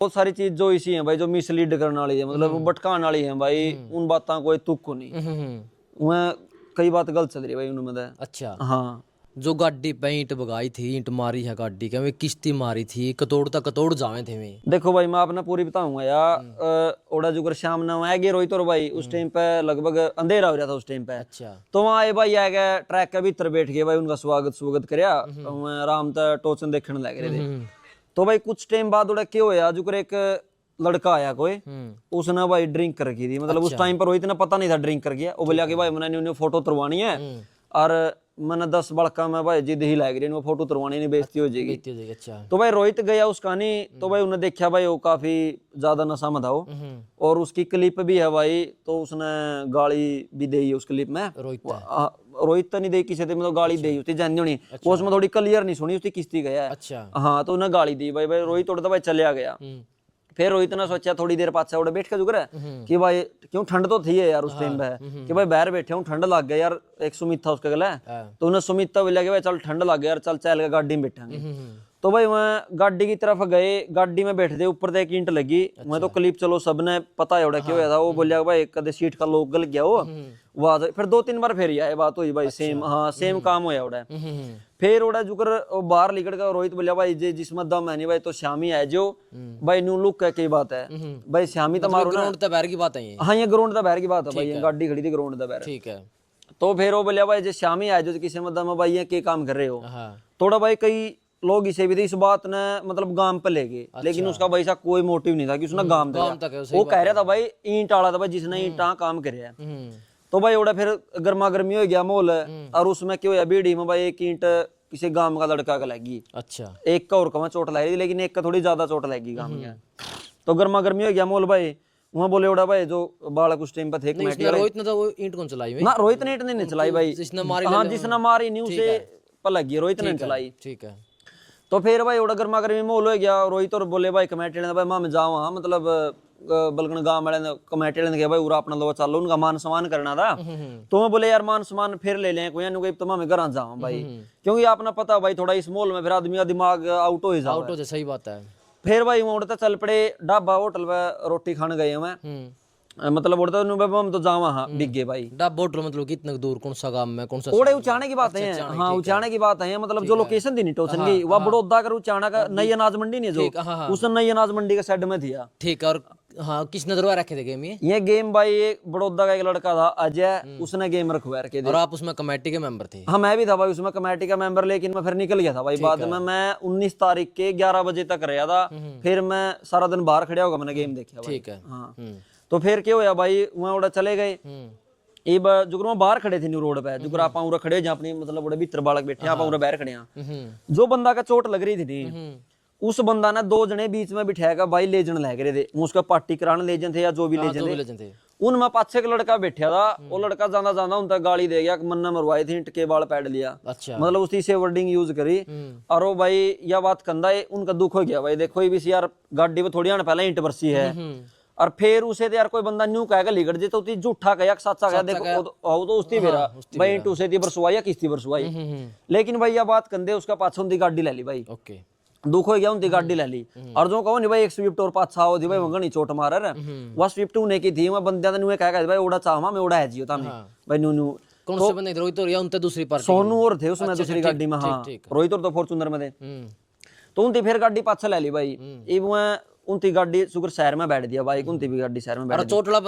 बहुत सारी चीज जो इसी है भाई, जो मिसलीड करने वाली है, मतलब भटकाने वाली है भाई, उन बातों कोई तुक को नहीं। वह कई बात गलत चल रही है भाई उनमें। अच्छा, हाँ जो गाड़ी पे ईंट बगाई थी, ईंट मारी है गाड़ी के, वे किश्ती मारी थी, कतोड़ तक कतोड़ जावे थे वे। देखो भाई, मैं आपने पूरी बताऊंगा यार। ओड़ा जुगर शाम ने वहाँ गए रोहित और भाई, उस टाइम पे लगभग अंधेरा हो रहा था उस टाइम पे। अच्छा। तो वहाँ आए भाई, आ गए ट्रैक के भीतर बैठ गए भाई, उनका स्वागत स्वागत करया, आराम से टोचन देखने लग रहे थे। तो भाई कुछ टाइम बाद उड़ा क्या होया, जुगर एक लड़का आया कोई, उसने भाई ड्रिंक कर रखी थी, मतलब उस टाइम पर रोहित ने पता नहीं था ड्रिंक कर गया। वो बोलिया कि भाई मैंने उन्हें फोटो तुरवानी है, और मैंने 10 बड़का में भाई जिद ही लग रही, वो फोटो तुरवानी नहीं, बेइज्जती हो जाएगी। अच्छा। तो भाई रोहित गया उसका नहीं, तो भाई उन्हें देखा भाई वो काफी ज्यादा नशा में था वो, और उसकी क्लिप भी है भाई, तो उसने गाली भी दी है उस क्लिप में। रोहित तो नहीं दी किसी, मतलब गाली दी उसकी जानी होनी। वो उसमें थोड़ी क्लियर नहीं सुनी, उसकी किस्ती गया है। अच्छा। हाँ, तो उन्हें गाली दी भाई। भाई रोहित उड़ता भाई चलिया गया। फिर रोहित ने सोचा थोड़ी देर पाछा उड़े बैठ के जुगरा कि भाई क्यों, ठंड तो थी है यार उस टाइम पे, कि भाई बाहर बैठे हूँ, ठंड लग गया यार। एक सुमित था उसके गले, तो उन्हें सुमित तो बोला कि भाई चल ठंड लग गया यार, चल चल के गाड़ी में बैठेंगे। तो भाई वह गाड़ी की तरफ गए, गाड़ी में बैठे थे, ऊपर से एक ईंट लगी। मैं तो क्लिप चलो सबने पता है उड़ा क्यों हुआ था। वो बोलिया भाई कदे सीट का लोग गल गया वो बात। फिर 2-3 बार फिर आए बात हुई भाई, सेम हाँ सेम काम होया उड़ा। फिर उड़ा जुकर बाहर निकल गया। रोहित बोलिया भाई जिसमें दम है नहीं भाई, तो श्यामी है जो भाई, न्यू लुक है, कई बात है भाई, श्यामी तो मारो ग्राउंड तक बाहर की बात है ये। हाँ, ये ग्राउंड तक बाहर की बात है भाई, ये गाड़ी खड़ी थी ग्राउंड तक बाहर। ठीक है। तो फिर वो बोलिया भाई जो श्यामी है जो किसी में दम है भाई, ये क्या काम कर रहे हो। थोड़ा भाई कई लोग इसे भी थे, इस बात ने मतलब गांव पे ले गए। लेकिन उसका भाई सा कोई मोटिव नहीं था कि उसने गांव तक, वो कह रहा था भाई ईंट आला था भाई, जिसने ईंटा काम करे है। तो भाई उड़ा फिर गर्मा गर्मी हो गया माहौल, और उसमें क्या हुआ बीड़ी में भाई एक ईंट किसी गांव का लड़का का लगी। अच्छा। एक का और कमा चोट लगी, लेकिन एक का थोड़ी ज्यादा चोट लगी गांव में। तो गर्मा गर्मी हो गया माहौल भाई, वहाँ बोले उड़ा भाई जो बालक उस टाइम पे थे कमेटी वाले। रोहित ने तो वो ईंट कौन चलाई ना, रोहित ने ईंट नहीं चलाई भाई, जिसने मारी। हाँ, जिसने मारी नहीं उसे पर लगी, रोहित ने चलाई। ठीक है। तो फिर भाई उड़ा गर्मा गर्मी माहौल हो गया। रोहित और बोले भाई कमेटी ने भाई मैं जाऊँ, हाँ मतलब बलगन गांव वाले ने कमेटी ने कहा भाई उरा अपना लो चलो, उनका मान सम्मान करना था। तो मैं बोले यार मान सम्मान फिर ले लें कोई, यानी तो मैं घर जाऊँ भाई, क्योंकि आपने पता भाई थोड़ा इस माहौल में फिर आदमी का दिमाग आउट हो जाए। आउट हो जाए, सही बात है। फिर भाई वहाँ उड़ता चल पड़े ढाबा होटल में रोटी खाने गए मैं, मतलब उड़ता हम तो जावा। हाँ डिगे भाई ढाबा होटल, मतलब कितना दूर, कौन सा गांव में, कौन सा ओड़े उचाने की बात है। हाँ उचाने की बात है, मतलब जो लोकेशन थी टोचन की वह बड़ौदा कर उचाना का नई अनाज मंडी नहीं, जो उस नई अनाज मंडी के साइड में थी। ठीक। और हाँ किसने दरवा रखे थे गेम ये गेम भाई एक बड़ौदा का एक लड़का था अजय, उसने गेम रखवा रखे थे। और आप उसमें कमेटी के मेंबर थे? हाँ मैं भी था भाई उसमें कमेटी का मेंबर, लेकिन मैं फिर निकल गया था भाई बाद में। मैं 19 तारीख के 11 बजे तक रहा था, फिर मैं सारा दिन बाहर खड़ा होगा, मैंने गेम देखा। ठीक है। हाँ तो फिर क्या होया भाई, वहाँ उड़ा चले गए। जुगर बाहर खड़े थे न्यू रोड पे, जुगर आप उरा खड़े जहाँ अपनी मतलब उड़े भीतर बालक बैठे, आप उरा बाहर खड़े हैं। जो बंदा का चोट लग रही थी उस बंदा ने 2 जने बीच में बिठाएगा भाई, लेजन लग रहे थे उसका पार्टी कराने लेजन थे या जो भी लेजन थे। उनमें पाछे का लड़का बैठा था, वो लड़का जाना जाना उनका गाली दे गया, मन्ना मरवाए थे, इटके बाल पैड लिया। अच्छा। मतलब उसी से वर्डिंग यूज करी। और वो भाई यह बात कंधा है, उनका दुख हो गया भाई, देखो ये भी यार गाड़ी में थोड़ी आने पहले ईंट बरसी है, और फिर उसे यार कोई बंदा न्यू कहेगा लिगड़ जे तो झूठा कहा सच्चा कहा, देखो तो उसकी मेरा भाई ईंट उसे थी बरसवाई या किस्ती बरसवाई। लेकिन भाई यह बात कंधे उसका पाछा उनकी गाड़ी ले ली भाई। ओके। दुख हो गया, उनकी गाड़ी ले ली। और जो कहो नहीं भाई एक स्विफ्ट और पाछा हो थी भाई, वगनी चोट मार वह स्विफ्ट होने की थी, मैं बंदे ने कहा भाई उड़ा चाह मैं उड़ा है जियो तामे भाई न्यू कौन से बंदे रोहित और या उनते दूसरी पार्टी सोनू और थे उसमें दूसरी गाड़ी में। हाँ रोहित और तो फॉर्च्यूनर में थे। तो उनती फिर गाड़ी पाछा ले ली भाई, उनती गाड़ी सुगर शहर में बैठ दिया भाई, उनती भी गाड़ी शहर में बैठ। चोट वाला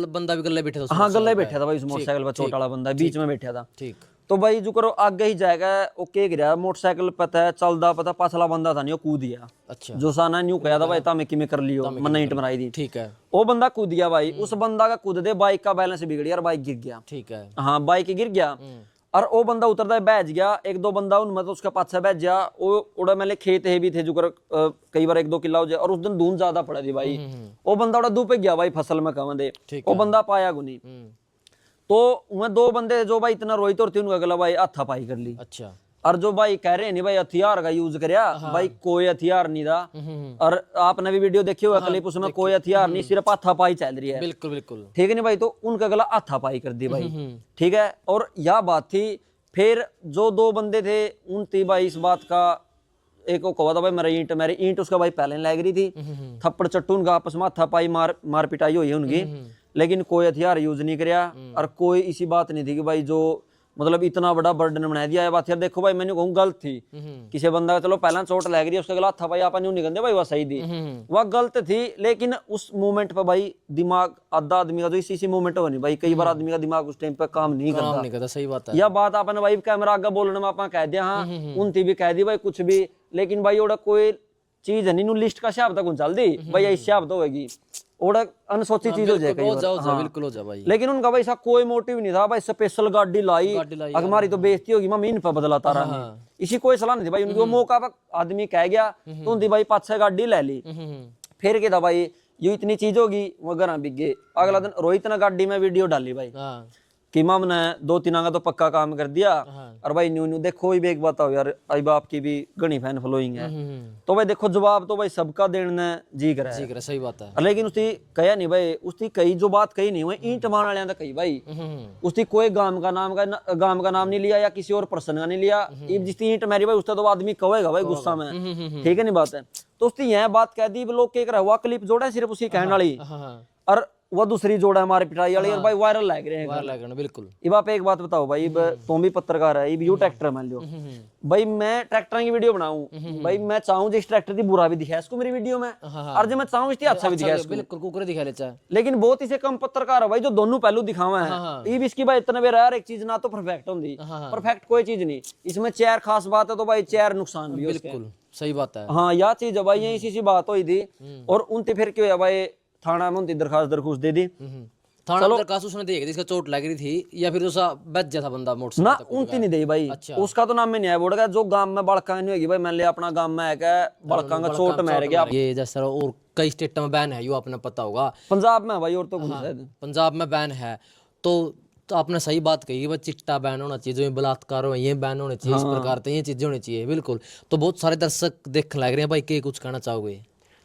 बंदा भी गले बैठा था? हाँ गले बैठा था भाई, उस मोटरसाइकिल पर चोट वाला बंदा बीच में बैठा था। ठीक। तो भाई जो करो आगे ही जाएगा ओके गिरा मोटरसाइकिल पता है चलदा पता पाछला बंदा था नहीं, वो कूद गया। अच्छा। जो साना न्यू कहा था भाई तामे किमें कर लियो, मैंने ईंट मराई दी। ठीक है। वो बंदा कूद गया भाई, उस बंदा का कूद दे बाइक का बैलेंस बिगड़ गया और बाइक गिर गया। ठीक है। हाँ बाइक गिर गया और वो बंदा उतरता बैठ गया, 1-2 बंदा उनमें तो उसका पाछा बैठ गया। वो उड़ा मेले खेत है भी थे जो कर कई बार 1-2 किला हो जाए, और उस दिन धून ज्यादा पड़ा थी भाई। वो बंदा उड़ा धूप गया भाई फसल में कम दे, वो बंदा पाया गुनी। तो वह 2 बंदे जो भाई इतना रोहित और थे उनका गला भाई हाथापाई कर ली। अच्छा। और जो भाई कह रहे नहीं भाई हथियार का यूज करया, भाई कोई हथियार नहीं था। और आपने भी वीडियो देखी होगा क्लिप, उसमें कोई हथियार नहीं, सिर्फ हाथापाई चल रही है। बिल्कुल बिल्कुल ठीक है नहीं भाई। तो उनका गला हाथापाई कर दी भाई। ठीक है। और यह बात थी। फिर जो 2 बंदे थे उनती भाई इस बात का एक को कहा था भाई मेरी ईंट उसका भाई पहले लग रही थी, थप्पड़ चट्टू उनका आपस में हाथा पाई मार पिटाई हुई है उनकी, लेकिन कोई हथियार यूज नहीं कराया और कोई इसी बात नहीं थी कि भाई जो मतलब इतना बड़ा बर्डन बना दिया है बात। यार देखो भाई मैंने कहूँ गलत थी, किसी बंदा का चलो पहला चोट लग रही है उसका गला था भाई आप नहीं गंदे भाई वह सही थी, वह गलत थी, लेकिन उस मोमेंट पर भाई दिमाग आधा आदमी का तो इसी मोमेंट हो नहीं भाई, कई बार आदमी का दिमाग उस टाइम पे काम नहीं करता। सही बात है। यह बात आपने भाई कैमरा आगे बोलने में आपने कह दिया, हाँ उनती भी कह दी भाई कुछ भी, लेकिन भाई ओड़ा कोई चीज है नहीं लिस्ट का हिसाब तक चल दी भाई इस हिसाब तो होगी, ओड़ा अनसोची चीज हो जाएगी बिल्कुल हो जाए भाई। लेकिन उनका भाई ऐसा कोई मोटिव नहीं था भाई, स्पेशल गाड़ी लाई हमारी तो बेइज्जती होगी मैं मीन पर बदला तारा नहीं, इसी कोई सलाह नहीं थी भाई उनकी, वो मौका पर आदमी कह गया तो उनकी भाई 5-6 गाड़ी ले ली, फिर क्या था भाई ये इतनी चीज होगी वो घर बिक गए। अगला दिन रोहित ने गाड़ी में वीडियो डाली भाई कि माम ने 2-3 का तो पक्का काम कर दिया, और भाई न्यू देखो भी एक बताओ यार आई बाप की भी घनी फैन फॉलोइंग है, तो भाई देखो जवाब तो भाई सबका देने जी कर है, सही बात है। लेकिन उसकी कहा नहीं भाई, उसकी कई जो बात कही नहीं हुई ईंट मारने वाले कही भाई, उसकी कोई गांव का नाम नहीं लिया या किसी और पर्सन का नहीं लिया, जिसकी ईंट मारी भाई उसका तो आदमी कहेगा भाई गुस्सा में, ठीक है नहीं बात है, तो उसकी यह बात कह दी लोग के हुआ क्लिप जोड़ा सिर्फ उसकी कहने वाली, और वह दूसरी जोड़ा हमारे पिटाई वाली और भाई वायरल लग रहे हैं बिल्कुल। अब आप एक बात बताओ भाई, तुम भी पत्रकार है, यू ट्रैक्टर मान लो भाई, मैं ट्रैक्टर की वीडियो बनाऊं भाई, मैं चाहूं जिस ट्रैक्टर की बुरा भी दिखाए इसको मेरी वीडियो में, और जो मैं चाहूं इसकी अच्छा भी दिखाए बिल्कुल कुकर दिखा लेता है, लेकिन बहुत इसे कम पत्रकार है भाई जो दोनों पहलू दिखावा है, ये भी इसकी भाई इतना बेरा यार एक चीज ना तो परफेक्ट होती, परफेक्ट कोई चीज नहीं इसमें, चेयर खास बात है तो भाई चेयर नुकसान भी बिल्कुल सही बात है। हाँ यह चीज है भाई, ये इसी बात हुई थी, और उनते फिर क्या हुआ भाई थाना में उनकी दरखास्त दे दी, थाना में दरखास्त उसने दी जिसका चोट लग रही थी, या फिर उसका बच जाता बंदा मोटरसाइकिल ना उनकी नहीं दी भाई, उसका तो नाम में नहीं है, बोल गया जो गांव में बड़का नहीं होगी भाई, मैंने अपना गांव में है बड़का का चोट मार गया, ये जैसा और कई स्टेटों में बैन है, यो आपने पता होगा, पंजाब में भाई और तो शायद पंजाब में बैन है, तो आपने सही बात कही भाई चिट्टा बैन होना चाहिए, जो बलात्कार हो ये बैन होने चाहिए, इस प्रकार से ये चीजें होनी चाहिए बिल्कुल। तो बहुत सारे दर्शक देखने लग रहे हैं भाई, के कुछ कहना चाहोगे?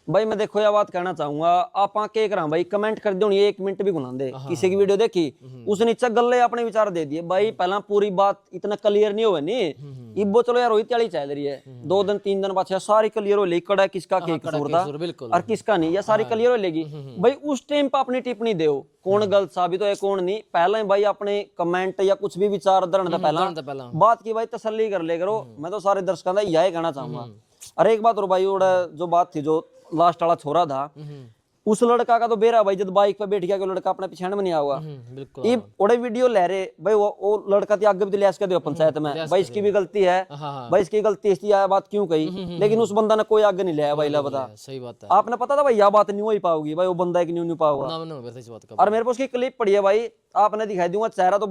भाई मैं देखो यह बात कहना चाहूंगा, आप के करा भाई कमेंट कर दो, 1 मिनट भी गुना दे, किसी की वीडियो देखी उसने नीचे गल्ले अपने विचार दे दिए भाई, पहला पूरी बात इतना क्लियर नहीं हुआ नहीं, इब्बो चलो यार रोहित वाली चल रही है, 2 दिन 3 दिन बाद सारी क्लियर हो लेगी, कड़ा किसका के कसूर था और किसका नहीं, या सारी क्लियर हो लेगी भाई, उस टाइम पर अपनी टिप्पणी दो, कौन गलत साबित हो कौन नहीं, पहले भाई अपने कमेंट या कुछ भी विचार दरण पहला बात की भाई तसल्ली कर ले करो, मैं तो सारे दर्शकों का यही कहना चाहूंगा। अरे एक बात और भाई, जो बात थी जो लास्ट वाला छोरा था, उस लड़का का तो बेरा भाई जब बाइक पे बैठ गया कि लड़का अपने पीछे में नहीं आऊगा, ये ओड़े वीडियो ले रहे भाई, वो लड़का थी आगे भी लिया के दो पंचायत में भाई, इसकी भी गलती है भाई, इसकी गलती इसलिए आया बात क्यों कही, लेकिन उस बंदा ने कोई आगे नहीं लिया भाई, ला बता सही बात है, आपने पता था भाई यह बात नहीं हो ही पाओगी भाई, वो बंदा एक नहीं पाओगा, और मेरे पास उसकी क्लिप पड़ी है भाई, आपने दिखाई दूंगा चेहरा तो